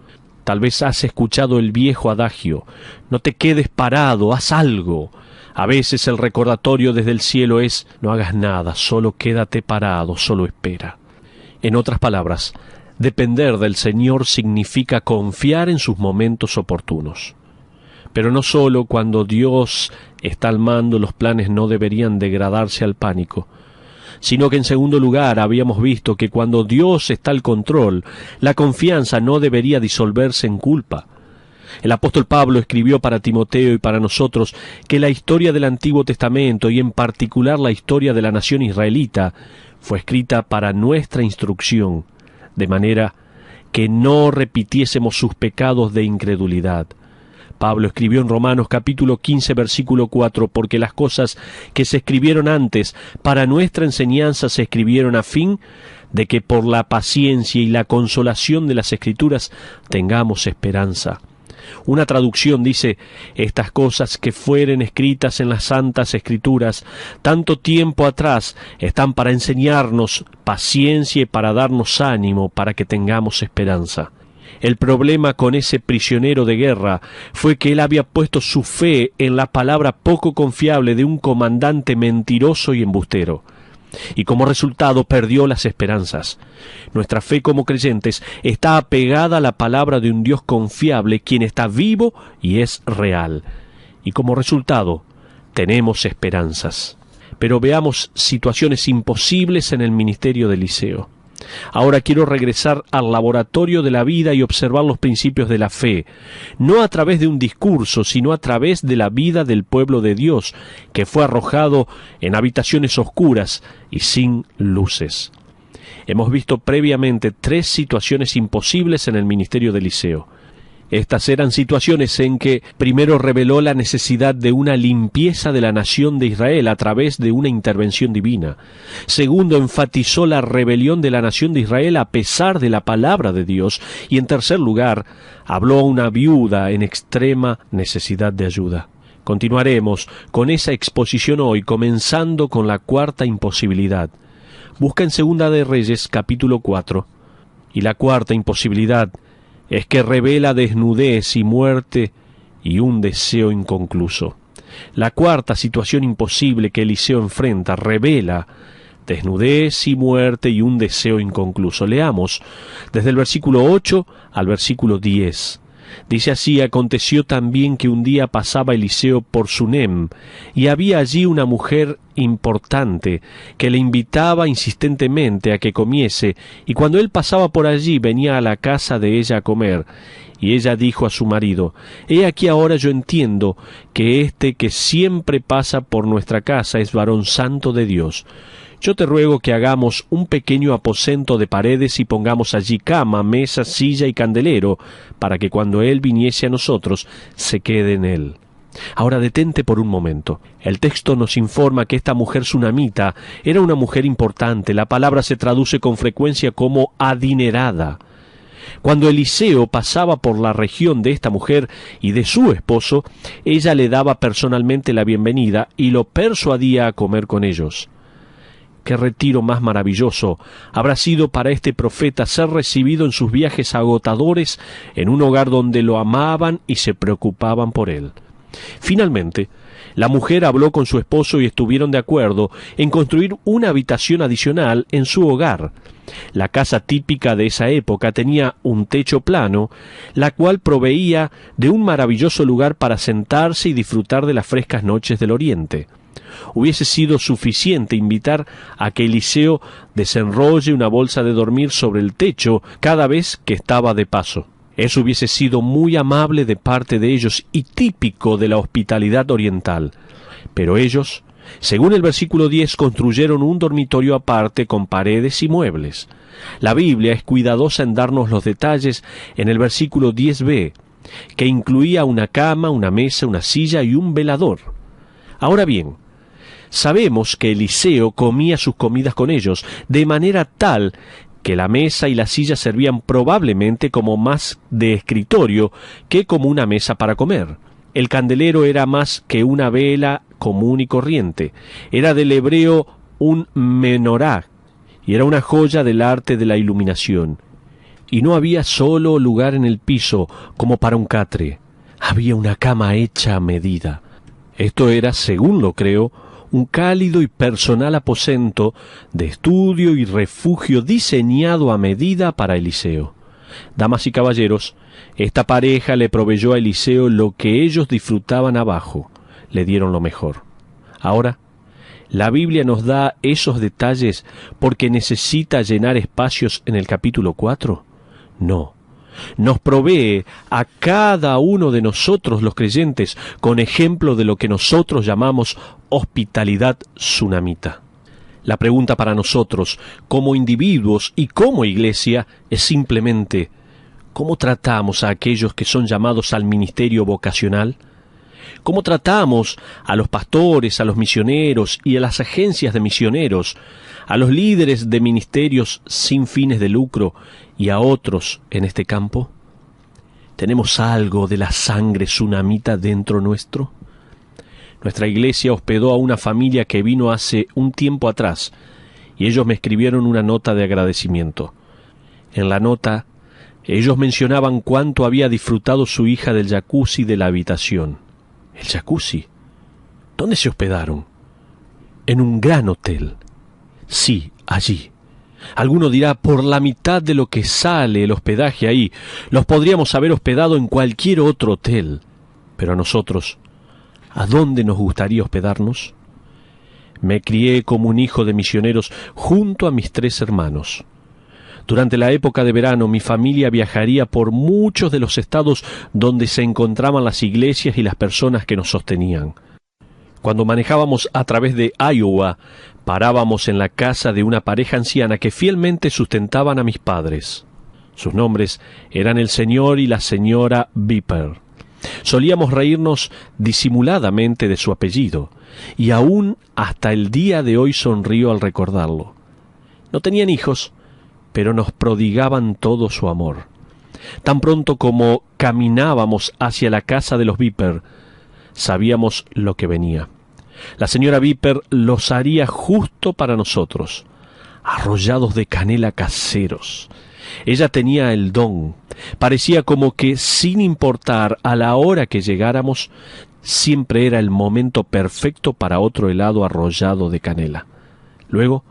Tal vez has escuchado el viejo adagio: no te quedes parado, haz algo. A veces el recordatorio desde el cielo es: no hagas nada, solo quédate parado, solo espera. En otras palabras, depender del Señor significa confiar en sus momentos oportunos. Pero no solo cuando Dios está al mando los planes no deberían degradarse al pánico, sino que en segundo lugar habíamos visto que cuando Dios está al control, la confianza no debería disolverse en culpa. El apóstol Pablo escribió para Timoteo y para nosotros que la historia del Antiguo Testamento, y en particular la historia de la nación israelita, fue escrita para nuestra instrucción, de manera que no repitiésemos sus pecados de incredulidad. Pablo escribió en Romanos capítulo 15, versículo 4, porque las cosas que se escribieron antes para nuestra enseñanza se escribieron a fin de que por la paciencia y la consolación de las Escrituras tengamos esperanza. Una traducción dice: estas cosas que fueren escritas en las santas Escrituras tanto tiempo atrás están para enseñarnos paciencia y para darnos ánimo para que tengamos esperanza. El problema con ese prisionero de guerra fue que él había puesto su fe en la palabra poco confiable de un comandante mentiroso y embustero, y como resultado perdió las esperanzas. Nuestra fe como creyentes está apegada a la palabra de un Dios confiable, quien está vivo y es real, y como resultado tenemos esperanzas. Pero veamos situaciones imposibles en el ministerio de Eliseo. Ahora quiero regresar al laboratorio de la vida y observar los principios de la fe, no a través de un discurso, sino a través de la vida del pueblo de Dios, que fue arrojado en habitaciones oscuras y sin luces. Hemos visto previamente 3 situaciones imposibles en el ministerio de Eliseo. Estas eran situaciones en que primero reveló la necesidad de una limpieza de la nación de Israel a través de una intervención divina. Segundo, enfatizó la rebelión de la nación de Israel a pesar de la palabra de Dios. Y en tercer lugar, habló a una viuda en extrema necesidad de ayuda. Continuaremos con esa exposición hoy, comenzando con la cuarta imposibilidad. Busca en Segunda de Reyes, capítulo 4. Y la cuarta imposibilidad es que revela desnudez y muerte y un deseo inconcluso. La cuarta situación imposible que Eliseo enfrenta revela desnudez y muerte y un deseo inconcluso. Leamos desde el versículo 8 al versículo 10. Dice así: aconteció también que un día pasaba Eliseo por Sunem, y había allí una mujer importante que le invitaba insistentemente a que comiese, y cuando él pasaba por allí venía a la casa de ella a comer. Y ella dijo a su marido: he aquí ahora yo entiendo que este que siempre pasa por nuestra casa es varón santo de Dios. Yo te ruego que hagamos un pequeño aposento de paredes y pongamos allí cama, mesa, silla y candelero, para que cuando él viniese a nosotros se quede en él. Ahora detente por un momento. El texto nos informa que esta mujer sunamita era una mujer importante. La palabra se traduce con frecuencia como adinerada. Cuando Eliseo pasaba por la región de esta mujer y de su esposo, ella le daba personalmente la bienvenida y lo persuadía a comer con ellos. Qué retiro más maravilloso habrá sido para este profeta ser recibido en sus viajes agotadores en un hogar donde lo amaban y se preocupaban por él. Finalmente, la mujer habló con su esposo y estuvieron de acuerdo en construir una habitación adicional en su hogar. La casa típica de esa época tenía un techo plano, la cual proveía de un maravilloso lugar para sentarse y disfrutar de las frescas noches del oriente. Hubiese sido suficiente invitar a que Eliseo desenrolle una bolsa de dormir sobre el techo cada vez que estaba de paso. Eso hubiese sido muy amable de parte de ellos y típico de la hospitalidad oriental. Pero ellos, según el versículo 10, construyeron un dormitorio aparte con paredes y muebles. La Biblia es cuidadosa en darnos los detalles en el versículo 10b, que incluía una cama, una mesa, una silla y un velador. Ahora bien, sabemos que Eliseo comía sus comidas con ellos, de manera tal que la mesa y la silla servían probablemente como más de escritorio que como una mesa para comer. El candelero era más que una vela común y corriente. Era del hebreo un menorá, y era una joya del arte de la iluminación. Y no había solo lugar en el piso como para un catre. Había una cama hecha a medida. Esto era, según lo creo, un cálido y personal aposento de estudio y refugio diseñado a medida para Eliseo. Damas y caballeros, esta pareja le proveyó a Eliseo lo que ellos disfrutaban abajo. Le dieron lo mejor. Ahora, ¿la Biblia nos da esos detalles porque necesita llenar espacios en el capítulo 4? No. Nos provee a cada uno de nosotros los creyentes con ejemplo de lo que nosotros llamamos hospitalidad tsunamita. La pregunta para nosotros, como individuos y como iglesia, es simplemente, ¿cómo tratamos a aquellos que son llamados al ministerio vocacional? ¿Cómo tratamos a los pastores, a los misioneros y a las agencias de misioneros, a los líderes de ministerios sin fines de lucro y a otros en este campo? ¿Tenemos algo de la sangre tsunamita dentro nuestro? Nuestra iglesia hospedó a una familia que vino hace un tiempo atrás y ellos me escribieron una nota de agradecimiento. En la nota, ellos mencionaban cuánto había disfrutado su hija del jacuzzi de la habitación. ¿El jacuzzi? ¿Dónde se hospedaron? En un gran hotel. Sí, allí. Alguno dirá, por la mitad de lo que sale el hospedaje ahí, los podríamos haber hospedado en cualquier otro hotel. Pero a nosotros, ¿a dónde nos gustaría hospedarnos? Me crié como un hijo de misioneros junto a mis 3 hermanos. Durante la época de verano, mi familia viajaría por muchos de los estados donde se encontraban las iglesias y las personas que nos sostenían. Cuando manejábamos a través de Iowa, parábamos en la casa de una pareja anciana que fielmente sustentaban a mis padres. Sus nombres eran el señor y la señora Viper. Solíamos reírnos disimuladamente de su apellido, y aún hasta el día de hoy sonrío al recordarlo. No tenían hijos, pero nos prodigaban todo su amor. Tan pronto como caminábamos hacia la casa de los Viper, sabíamos lo que venía. La señora Viper los haría justo para nosotros, arrollados de canela caseros. Ella tenía el don. Parecía como que, sin importar a la hora que llegáramos, siempre era el momento perfecto para otro helado arrollado de canela. Luego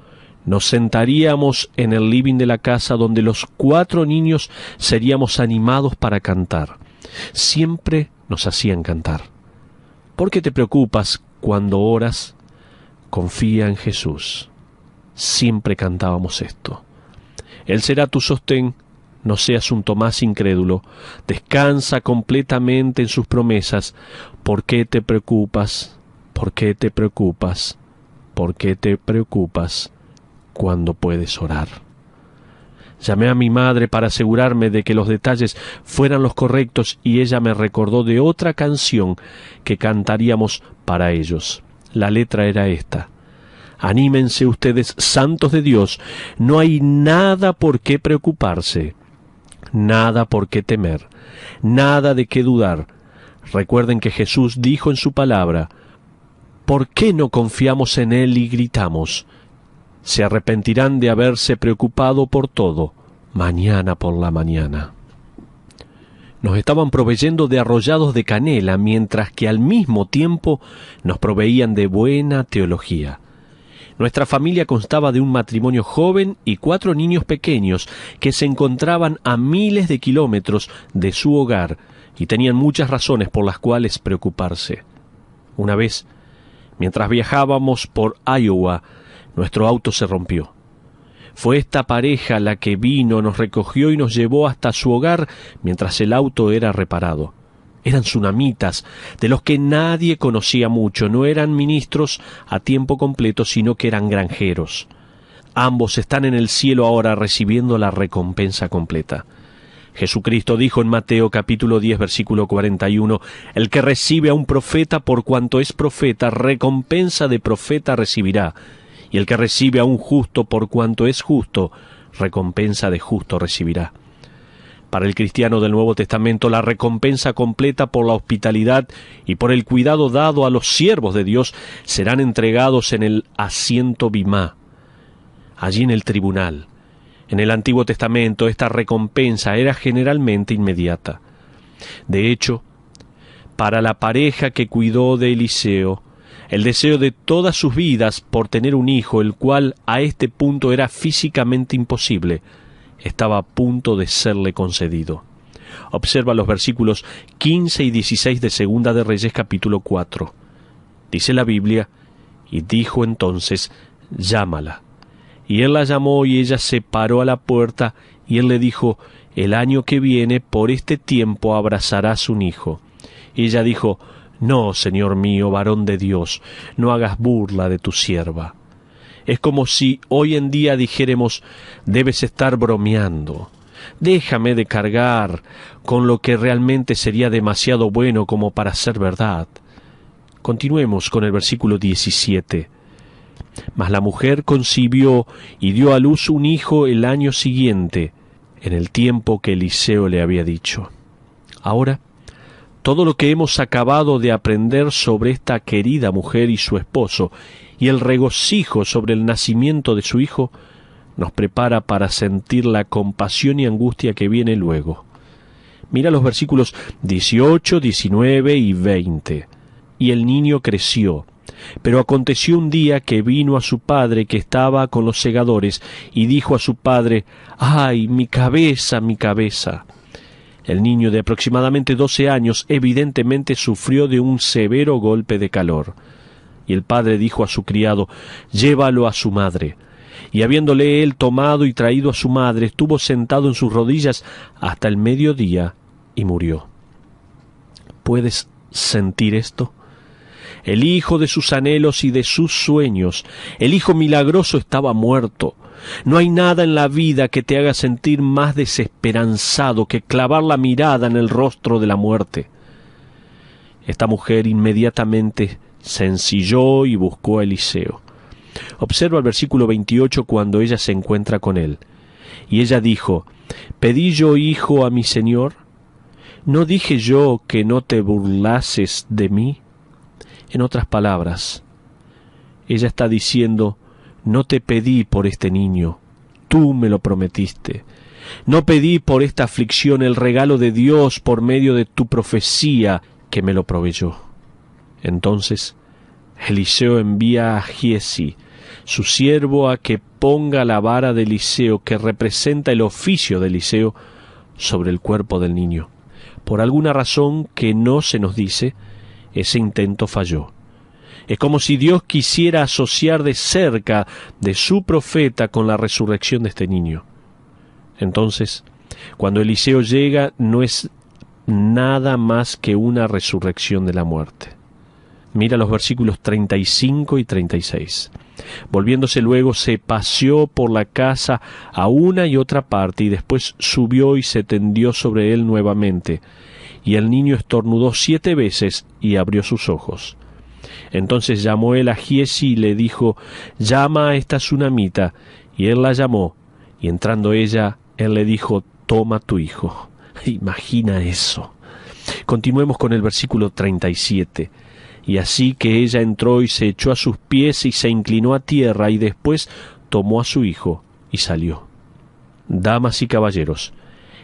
nos sentaríamos en el living de la casa donde los 4 niños seríamos animados para cantar. Siempre nos hacían cantar. ¿Por qué te preocupas cuando oras? Confía en Jesús. Siempre cantábamos esto. Él será tu sostén, no seas un Tomás incrédulo. Descansa completamente en sus promesas. ¿Por qué te preocupas? ¿Por qué te preocupas? ¿Por qué te preocupas cuando puedes orar? Llamé a mi madre para asegurarme de que los detalles fueran los correctos y ella me recordó de otra canción que cantaríamos para ellos. La letra era esta: anímense ustedes, santos de Dios, no hay nada por qué preocuparse, nada por qué temer, nada de qué dudar. Recuerden que Jesús dijo en su palabra: ¿por qué no confiamos en Él y gritamos? Se arrepentirán de haberse preocupado por todo, mañana por la mañana. Nos estaban proveyendo de arrollados de canela, mientras que al mismo tiempo nos proveían de buena teología. Nuestra familia constaba de un matrimonio joven y 4 niños pequeños que se encontraban a miles de kilómetros de su hogar y tenían muchas razones por las cuales preocuparse. Una vez, mientras viajábamos por Iowa, nuestro auto se rompió. Fue esta pareja la que vino, nos recogió y nos llevó hasta su hogar mientras el auto era reparado. Eran tsunamitas, de los que nadie conocía mucho, no eran ministros a tiempo completo, sino que eran granjeros. Ambos están en el cielo ahora recibiendo la recompensa completa. Jesucristo dijo en Mateo capítulo 10, versículo 41, «El que recibe a un profeta por cuanto es profeta, recompensa de profeta recibirá, y el que recibe a un justo por cuanto es justo, recompensa de justo recibirá». Para el cristiano del Nuevo Testamento, la recompensa completa por la hospitalidad y por el cuidado dado a los siervos de Dios serán entregados en el asiento bimá, allí en el tribunal. En el Antiguo Testamento esta recompensa era generalmente inmediata. De hecho, para la pareja que cuidó de Eliseo, el deseo de todas sus vidas por tener un hijo, el cual a este punto era físicamente imposible, estaba a punto de serle concedido. Observa los versículos 15 y 16 de Segunda de Reyes capítulo 4. Dice la Biblia, y dijo entonces, «Llámala». Y él la llamó y ella se paró a la puerta, y él le dijo, «El año que viene, por este tiempo, abrazarás un hijo». Y ella dijo, «No, Señor mío, varón de Dios, no hagas burla de tu sierva». Es como si hoy en día dijéramos, debes estar bromeando. Déjame de cargar con lo que realmente sería demasiado bueno como para ser verdad. Continuemos con el versículo 17. Mas la mujer concibió y dio a luz un hijo el año siguiente, en el tiempo que Eliseo le había dicho. Ahora, todo lo que hemos acabado de aprender sobre esta querida mujer y su esposo, y el regocijo sobre el nacimiento de su hijo, nos prepara para sentir la compasión y angustia que viene luego. Mira los versículos 18, 19 y 20. Y el niño creció, pero aconteció un día que vino a su padre que estaba con los segadores, y dijo a su padre, «¡Ay, mi cabeza, mi cabeza!». El niño de aproximadamente 12 años evidentemente sufrió de un severo golpe de calor. Y el padre dijo a su criado, «Llévalo a su madre». Y habiéndole él tomado y traído a su madre, estuvo sentado en sus rodillas hasta el mediodía y murió. ¿Puedes sentir esto? El hijo de sus anhelos y de sus sueños, el hijo milagroso estaba muerto. No hay nada en la vida que te haga sentir más desesperanzado que clavar la mirada en el rostro de la muerte. Esta mujer inmediatamente se ensilló y buscó a Eliseo. Observa el versículo 28 cuando ella se encuentra con él. Y ella dijo, «¿Pedí yo hijo a mi señor? ¿No dije yo que no te burlases de mí?». En otras palabras, ella está diciendo, «No te pedí por este niño, tú me lo prometiste. No pedí por esta aflicción el regalo de Dios por medio de tu profecía que me lo proveyó». Entonces Eliseo envía a Giesi, su siervo, a que ponga la vara de Eliseo, que representa el oficio de Eliseo, sobre el cuerpo del niño. Por alguna razón que no se nos dice, ese intento falló. Es como si Dios quisiera asociar de cerca de su profeta con la resurrección de este niño. Entonces, cuando Eliseo llega, no es nada más que una resurrección de la muerte. Mira los versículos 35 y 36. Volviéndose luego, se paseó por la casa a una y otra parte, y después subió y se tendió sobre él nuevamente. Y el niño estornudó 7 veces y abrió sus ojos. Entonces llamó él a Giesi y le dijo, «Llama a esta tsunamita». Y él la llamó, y entrando ella, él le dijo, «Toma tu hijo». Imagina eso. Continuemos con el versículo 37. Y así que ella entró y se echó a sus pies y se inclinó a tierra, y después tomó a su hijo y salió. Damas y caballeros,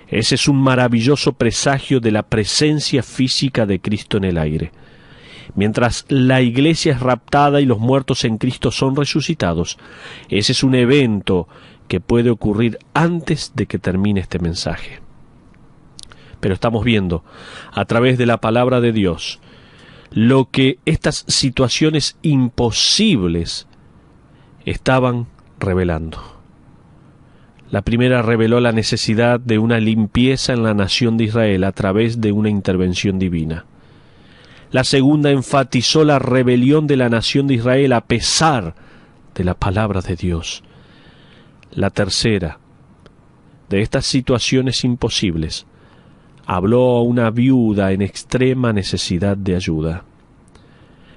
Ese es un maravilloso presagio de la presencia física de Cristo en el aire. Mientras la iglesia es raptada y los muertos en Cristo son resucitados, ese es un evento que puede ocurrir antes de que termine este mensaje. Pero estamos viendo, a través de la palabra de Dios, lo que estas situaciones imposibles estaban revelando. La primera reveló la necesidad de una limpieza en la nación de Israel a través de una intervención divina. La segunda enfatizó la rebelión de la nación de Israel a pesar de la palabra de Dios. La tercera, de estas situaciones imposibles, habló a una viuda en extrema necesidad de ayuda.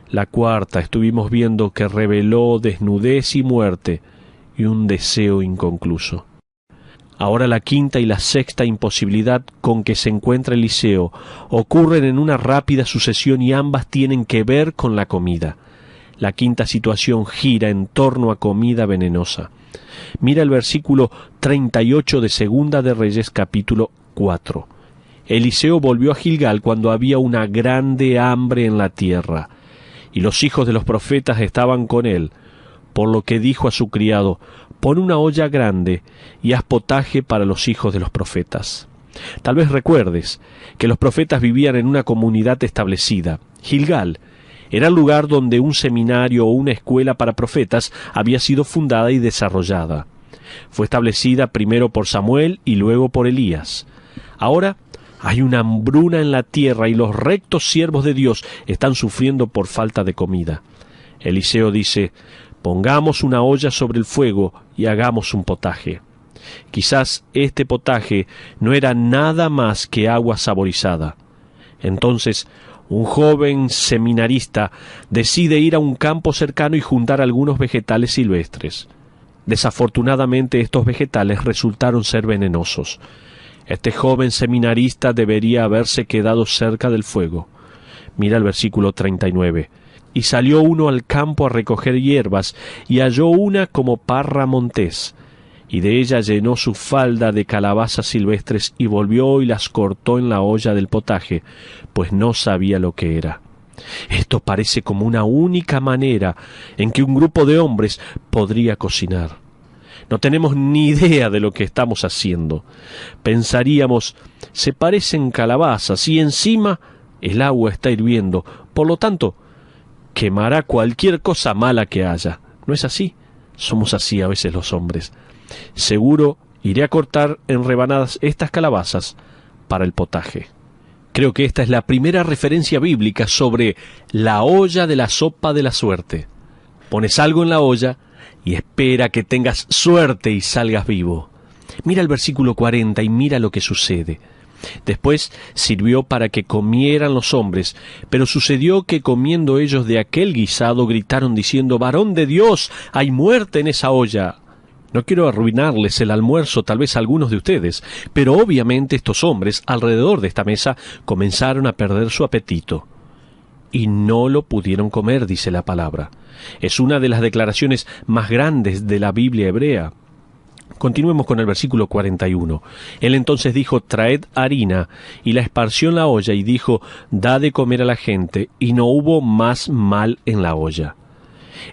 La cuarta, estuvimos viendo que reveló desnudez y muerte y un deseo inconcluso. Ahora la quinta y la sexta imposibilidad con que se encuentra Eliseo ocurren en una rápida sucesión y ambas tienen que ver con la comida. La quinta situación gira en torno a comida venenosa. Mira el versículo 38 de Segunda de Reyes capítulo 4. Eliseo volvió a Gilgal cuando había una grande hambre en la tierra, y los hijos de los profetas estaban con él, por lo que dijo a su criado: pon una olla grande y haz potaje para los hijos de los profetas. Tal vez recuerdes que los profetas vivían en una comunidad establecida. Gilgal era el lugar donde un seminario o una escuela para profetas había sido fundada y desarrollada. Fue establecida primero por Samuel y luego por Elías. Ahora hay una hambruna en la tierra y los rectos siervos de Dios están sufriendo por falta de comida. Eliseo dice: pongamos una olla sobre el fuego y hagamos un potaje. Quizás este potaje no era nada más que agua saborizada. Entonces, un joven seminarista decide ir a un campo cercano y juntar algunos vegetales silvestres. Desafortunadamente, estos vegetales resultaron ser venenosos. Este joven seminarista debería haberse quedado cerca del fuego. Mira el versículo 39. Y salió uno al campo a recoger hierbas, y halló una como parra montés, y de ella llenó su falda de calabazas silvestres, y volvió y las cortó en la olla del potaje, pues no sabía lo que era. Esto parece como una única manera en que un grupo de hombres podría cocinar. No tenemos ni idea de lo que estamos haciendo. Pensaríamos: se parecen calabazas, y encima el agua está hirviendo, por lo tanto quemará cualquier cosa mala que haya. ¿No es así? Somos así a veces los hombres. Seguro iré a cortar en rebanadas estas calabazas para el potaje. Creo que esta es la primera referencia bíblica sobre la olla de la sopa de la suerte. Pones algo en la olla y espera que tengas suerte y salgas vivo. Mira el versículo 40 y mira lo que sucede. Después sirvió para que comieran los hombres, pero sucedió que comiendo ellos de aquel guisado gritaron diciendo: varón de Dios, hay muerte en esa olla. No quiero arruinarles el almuerzo, tal vez a algunos de ustedes, pero obviamente estos hombres alrededor de esta mesa comenzaron a perder su apetito. Y no lo pudieron comer, dice la palabra. Es una de las declaraciones más grandes de la Biblia hebrea. Continuemos con el versículo 41. Él entonces dijo: traed harina, y la esparció en la olla, y dijo: da de comer a la gente, y no hubo más mal en la olla.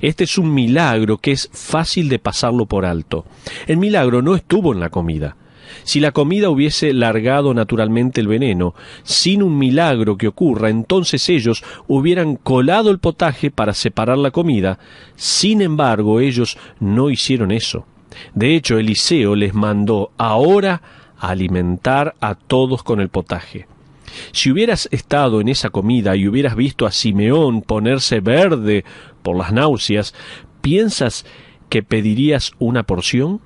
Este es un milagro que es fácil de pasarlo por alto. El milagro no estuvo en la comida. Si la comida hubiese largado naturalmente el veneno, sin un milagro que ocurra, entonces ellos hubieran colado el potaje para separar la comida. Sin embargo, ellos no hicieron eso. De hecho, Eliseo les mandó ahora a alimentar a todos con el potaje. Si hubieras estado en esa comida y hubieras visto a Simeón ponerse verde por las náuseas, ¿piensas que pedirías una porción?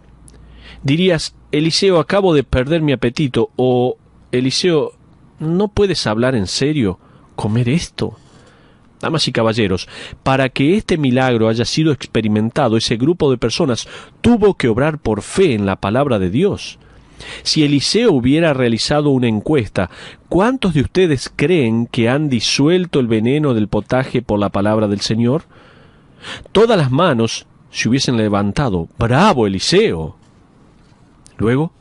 Dirías: Eliseo, acabo de perder mi apetito, o Eliseo, ¿no puedes hablar en serio? ¿Comer esto? Damas y caballeros, para que este milagro haya sido experimentado, ese grupo de personas tuvo que obrar por fe en la palabra de Dios. Si Eliseo hubiera realizado una encuesta, ¿cuántos de ustedes creen que han disuelto el veneno del potaje por la palabra del Señor? Todas las manos se hubiesen levantado. ¡Bravo, Eliseo! Luego,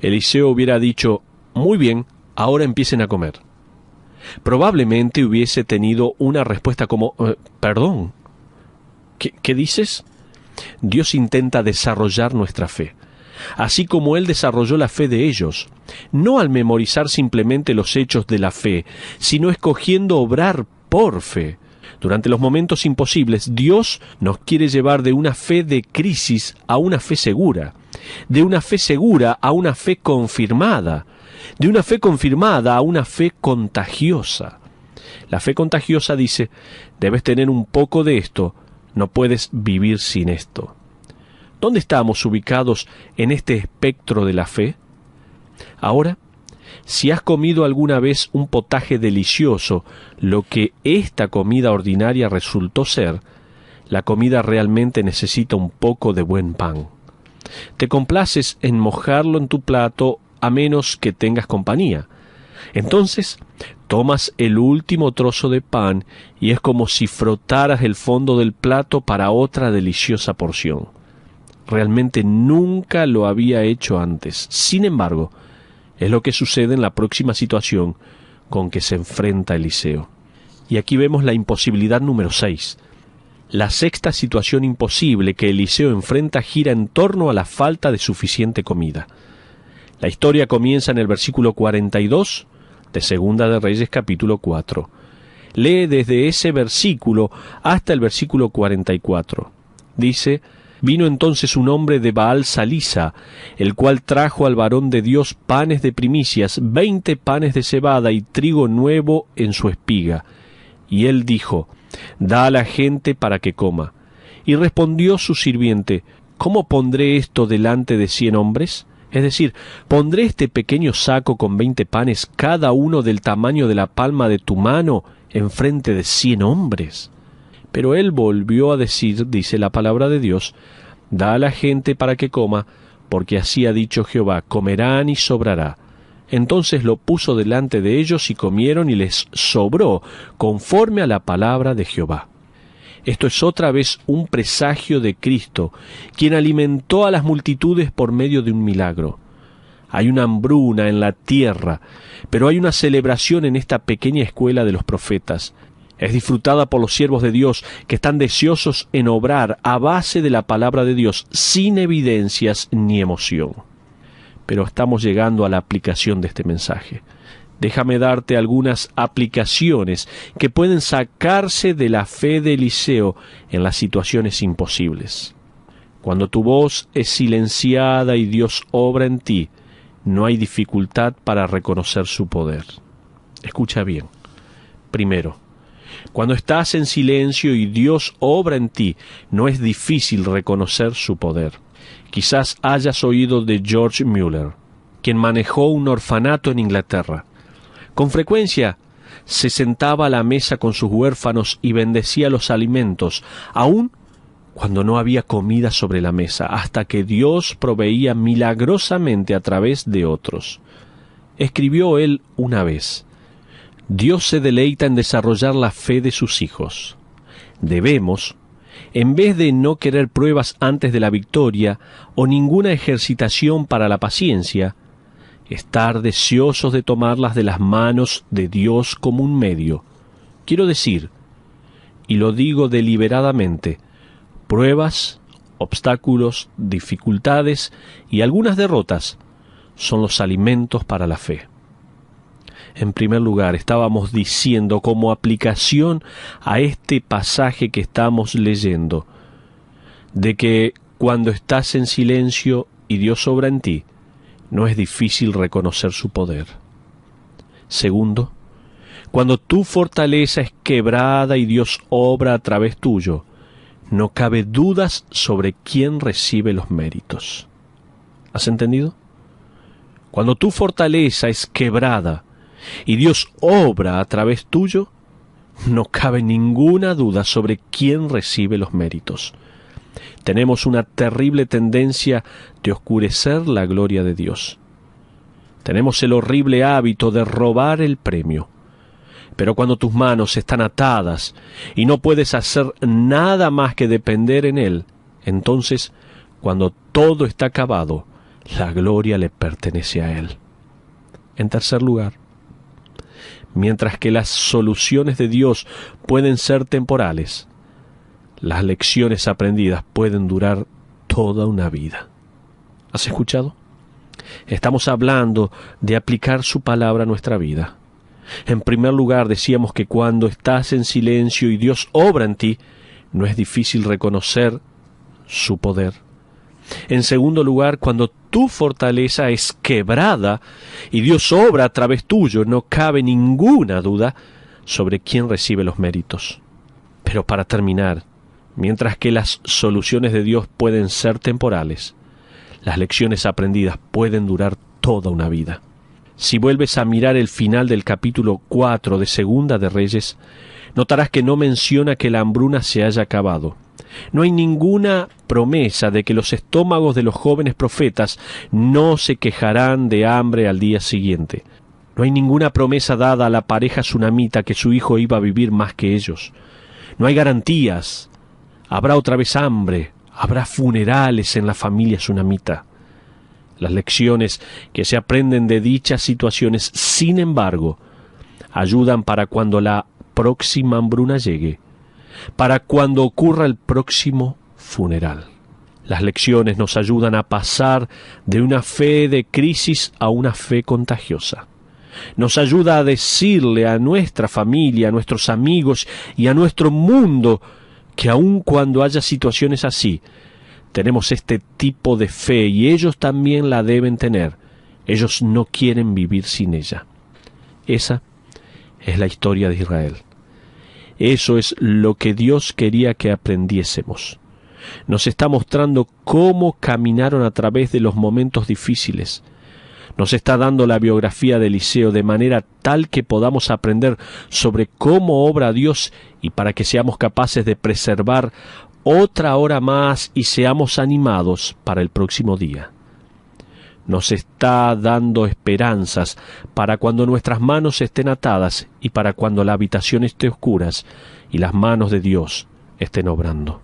Eliseo hubiera dicho: Muy bien, ahora empiecen a comer. Probablemente hubiese tenido una respuesta como, perdón, ¿qué dices? Dios intenta desarrollar nuestra fe, así como Él desarrolló la fe de ellos, no al memorizar simplemente los hechos de la fe, sino escogiendo obrar por fe. Durante los momentos imposibles, Dios nos quiere llevar de una fe de crisis a una fe segura, de una fe segura a una fe confirmada, de una fe confirmada a una fe contagiosa. La fe contagiosa dice, debes tener un poco de esto, no puedes vivir sin esto. ¿Dónde estamos ubicados en este espectro de la fe? Ahora, si has comido alguna vez un potaje delicioso, lo que esta comida ordinaria resultó ser, la comida realmente necesita un poco de buen pan. Te complaces en mojarlo en tu plato a menos que tengas compañía. Entonces, tomas el último trozo de pan y es como si frotaras el fondo del plato para otra deliciosa porción. Realmente nunca lo había hecho antes. Sin embargo, es lo que sucede en la próxima situación con que se enfrenta Eliseo. Y aquí vemos la imposibilidad número 6. La sexta situación imposible que Eliseo enfrenta gira en torno a la falta de suficiente comida. La historia comienza en el versículo 42 de Segunda de Reyes capítulo 4. Lee desde ese versículo hasta el versículo 44. Dice: Vino entonces un hombre de Baal Salisa, el cual trajo al varón de Dios panes de primicias, 20 panes de cebada y trigo nuevo en su espiga. Y él dijo: Da a la gente para que coma. Y respondió su sirviente: ¿Cómo pondré esto delante de 100 hombres? Es decir, ¿pondré este pequeño saco con 20 panes, cada uno del tamaño de la palma de tu mano, enfrente de 100 hombres? Pero él volvió a decir, dice la palabra de Dios: Da a la gente para que coma, porque así ha dicho Jehová, comerán y sobrará. Entonces lo puso delante de ellos y comieron y les sobró, conforme a la palabra de Jehová. Esto es otra vez un presagio de Cristo, quien alimentó a las multitudes por medio de un milagro. Hay una hambruna en la tierra, pero hay una celebración en esta pequeña escuela de los profetas. Es disfrutada por los siervos de Dios que están deseosos en obrar a base de la palabra de Dios, sin evidencias ni emoción. Pero estamos llegando a la aplicación de este mensaje. Déjame darte algunas aplicaciones que pueden sacarse de la fe de Eliseo en las situaciones imposibles. Cuando tu voz es silenciada y Dios obra en ti, no hay dificultad para reconocer su poder. Escucha bien. Primero, cuando estás en silencio y Dios obra en ti, no es difícil reconocer su poder. Quizás hayas oído de George Mueller, quien manejó un orfanato en Inglaterra. Con frecuencia se sentaba a la mesa con sus huérfanos y bendecía los alimentos, aun cuando no había comida sobre la mesa, hasta que Dios proveía milagrosamente a través de otros. Escribió él una vez: Dios se deleita en desarrollar la fe de sus hijos. Debemos, en vez de no querer pruebas antes de la victoria o ninguna ejercitación para la paciencia, estar deseosos de tomarlas de las manos de Dios como un medio. Quiero decir, y lo digo deliberadamente, pruebas, obstáculos, dificultades y algunas derrotas son los alimentos para la fe. En primer lugar, estábamos diciendo como aplicación a este pasaje que estamos leyendo, de que cuando estás en silencio y Dios obra en ti, no es difícil reconocer su poder. Segundo, cuando tu fortaleza es quebrada y Dios obra a través tuyo, no cabe dudas sobre quién recibe los méritos. ¿Has entendido? Cuando tu fortaleza es quebrada y Dios obra a través tuyo, no cabe ninguna duda sobre quién recibe los méritos. Tenemos una terrible tendencia de oscurecer la gloria de Dios. Tenemos el horrible hábito de robar el premio. Pero cuando tus manos están atadas y no puedes hacer nada más que depender en Él, entonces, cuando todo está acabado, la gloria le pertenece a Él. En tercer lugar, mientras que las soluciones de Dios pueden ser temporales, las lecciones aprendidas pueden durar toda una vida. ¿Has escuchado? Estamos hablando de aplicar su palabra a nuestra vida. En primer lugar, decíamos que cuando estás en silencio y Dios obra en ti, no es difícil reconocer su poder. En segundo lugar, cuando tu fortaleza es quebrada y Dios obra a través tuyo, no cabe ninguna duda sobre quién recibe los méritos. Pero para terminar, mientras que las soluciones de Dios pueden ser temporales, las lecciones aprendidas pueden durar toda una vida. Si vuelves a mirar el final del capítulo 4 de Segunda de Reyes, notarás que no menciona que la hambruna se haya acabado. No hay ninguna promesa de que los estómagos de los jóvenes profetas no se quejarán de hambre al día siguiente. No hay ninguna promesa dada a la pareja tsunamita que su hijo iba a vivir más que ellos. No hay garantías. Habrá otra vez hambre. Habrá funerales en la familia tsunamita. Las lecciones que se aprenden de dichas situaciones, sin embargo, ayudan para cuando la próxima hambruna llegue, para cuando ocurra el próximo funeral. Las lecciones nos ayudan a pasar de una fe de crisis a una fe contagiosa. Nos ayuda a decirle a nuestra familia, a nuestros amigos y a nuestro mundo que aun cuando haya situaciones así, tenemos este tipo de fe y ellos también la deben tener. Ellos no quieren vivir sin ella. Esa es la historia de Israel. Eso es lo que Dios quería que aprendiésemos. Nos está mostrando cómo caminaron a través de los momentos difíciles. Nos está dando la biografía de Eliseo de manera tal que podamos aprender sobre cómo obra Dios y para que seamos capaces de preservar otra hora más y seamos animados para el próximo día. Nos está dando esperanzas para cuando nuestras manos estén atadas y para cuando la habitación esté oscura y las manos de Dios estén obrando.